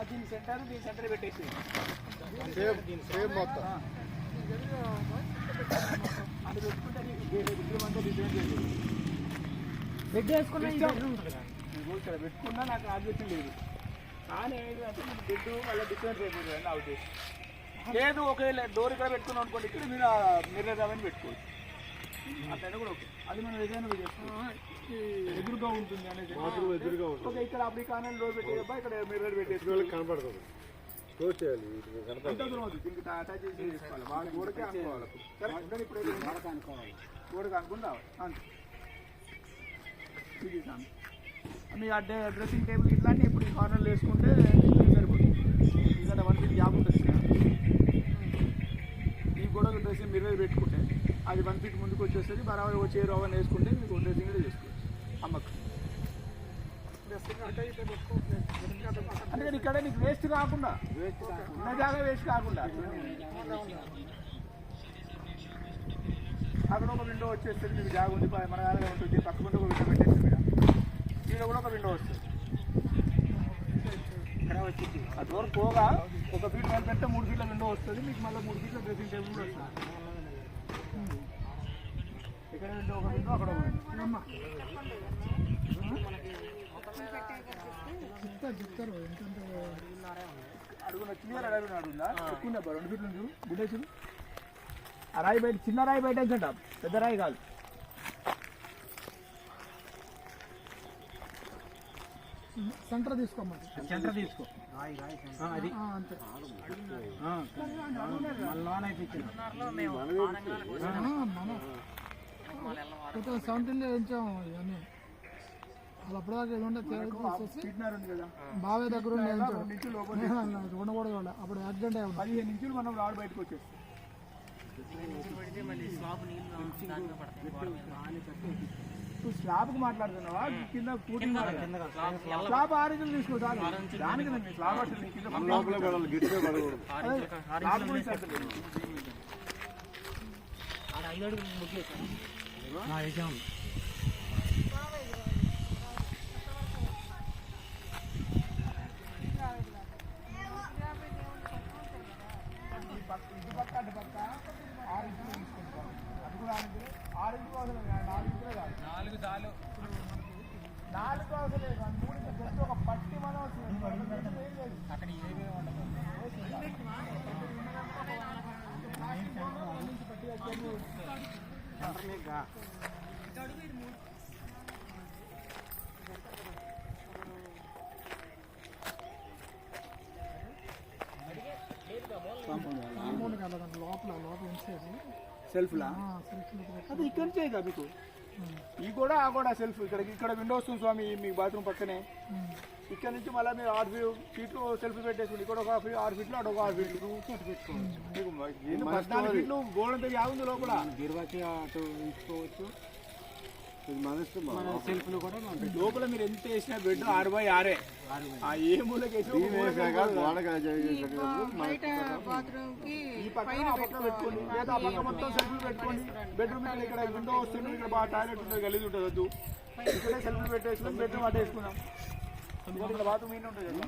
దీని సెంటర్ పెట్టేసి మొత్తం అది పెట్టుకుంటే విగ్రహం డిజైన్ చేసి బెడ్ వేసుకున్నా ఇక్కడ పెట్టుకున్నా నాకు ఆలోచన లేదు. కానీ ఏంటంటే మీకు బెడ్ మళ్ళీ డిఫరెంట్ అయిపోతుంది నా ఉద్దేశం. లేదు ఒకే డోర్ ఇక్కడ పెట్టుకున్నాం అనుకోండి, ఇక్కడ మీరు మిర్రర్ అవన్నీ పెట్టుకోవచ్చు. అట్లయినా కూడా ఓకే. అది మనం ఏదైనా చేసుకోవచ్చు, ఎదురుగా ఉంటుంది అనేది. ఓకే, ఇక్కడ అప్పుడు కానీ డోర్ పెట్టేదబ్బా, ఇక్కడ మిర్రర్ పెట్టేసి కనపడుతుంది. దీనికి అటాచ్ చేసి చేసుకోవాలి. వాళ్ళ గోడకే అనుకోవాలి. సరే ఇప్పుడు గోడకి అనుకుని రావాలి అంతే. మీ డ్రెస్సింగ్ టేబుల్ ఇట్లాంటి ఇప్పుడు ఈ కార్నర్లు వేసుకుంటే సరిపోతుంది. ఎందుకంటే 1 ఫీట్ గ్యాప్ ఉంటుంది. ఈ కూడా డ్రెస్సింగ్ మిర్రర్ పెట్టుకుంటే అది 1 ఫీట్ ముందుకు వచ్చేస్తుంది. బరాబర్ వచ్చే రోవన్ వేసుకుంటే మీకు డ్రెస్సింగ్ కూడా చేసుకోవచ్చు. అమ్మకు అంటే ఇక్కడ నీకు వేస్ట్ కాకుండా, ఉన్న జాగా వేస్ట్ కాకుండా అక్కడ ఒక విండో వచ్చేస్తుంది. మీకు జాగా ఉంది, మన దగ్గర ఉంటుంది. పక్కకుండా ఒక విండో పెట్టేస్తుంది. ఇక్కడ కూడా ఒక విండో వస్తుంది. ఇక్కడ వచ్చింది ఆ డోర్ పోగా 1 ఫీట్ పైన పెడితే 3 ఫీట్ల విండో వస్తుంది. మీకు మళ్ళీ 3 ఫీట్ల డ్రెస్సింగ్ టేబుల్ కూడా వస్తుంది. ఇక్కడ విండో ఒక విండో, అక్కడ ఒక విండో. అడుగున క్లియర్ అడుగున అడుగుందా ఎక్కువ 2 ఫీట్లు ఉంది. గుడ్డేసుడు ఆ రాయి బయట, చిన్న రాయి బయట వేసంట, పెద్ద రాయి కాదు. సెంటర్ తీసుకోమంటే సెంటర్ తీసుకో. అది అంతే. మన 2017 వేయించాము ఇవన్నీ. వాళ్ళు అప్పటిదాకా ఏదో బావే దగ్గర ఉండకూడదు. అప్పుడు యాక్సిడెంట్ అయ్యాడు. 15 ఇంచులు మనం రాడు బయటకు వచ్చేస్తాం. స్లాబ్కి మాట్లాడుతున్నావా కింద కూటి? స్లాబ్ 6 ఇంచులు తీసుకో చాలు. దానికి స్లాబ్ అసలు ఇటు పక్క అటు పక్క 6 ఇంచులు తీసుకుంటాం. అది కూడా 6 ఇంచులు అసలు 4 ఇంచులే కాదు, 4 చాలు. 4 అసలే 3 జస్ట్ ఒక పట్టి మనం అక్కడ ఏమేమి ఉండదు. సెల్ఫ్లా అది ఇక్కడ చేయగా మీకు ఈ కూడా ఆ కూడా సెల్ఫ్. ఇక్కడ విండో వస్తుంది స్వామి మీకు బాత్రూమ్ పక్కనే. ఇక్కడ నుంచి మళ్ళీ మీరు 6 ఫీట్లు సెల్ఫ్ పెట్టేసుకోండి. ఇక్కడ ఒక 6 ఫీట్లు, అటు ఒక 6 ఫీట్లు పెట్టుకోవచ్చు. మీకు 14 ఫీట్లు గోడంతా యాగుంది లోపల. గిర్వాకి అటు ఇచ్చుకోవచ్చు. సెల్ఫ్లు కూడా లోపల మీరు ఎంత వేసినా బెడ్ 6x6. ఏ మూలకి ఈ పక్కన ఆ పక్క పెట్టుకోండి, లేదా ఆ పక్క మొత్తం సెల్ఫ్లు పెట్టుకోండి. బెడ్రూమ్ ఇక్కడ విండో వస్తుంది, ఇక్కడ బాగా టాయిలెట్ ఉంటుంది, గలీజ్ ఉంటుంది. వద్దు, ఇక్కడే సెల్ఫ్లు పెట్టేసుకుని బెడ్రూమ్ అటు వేసుకున్నాం. బాత్రూమ్ ఉంటుంది కదా.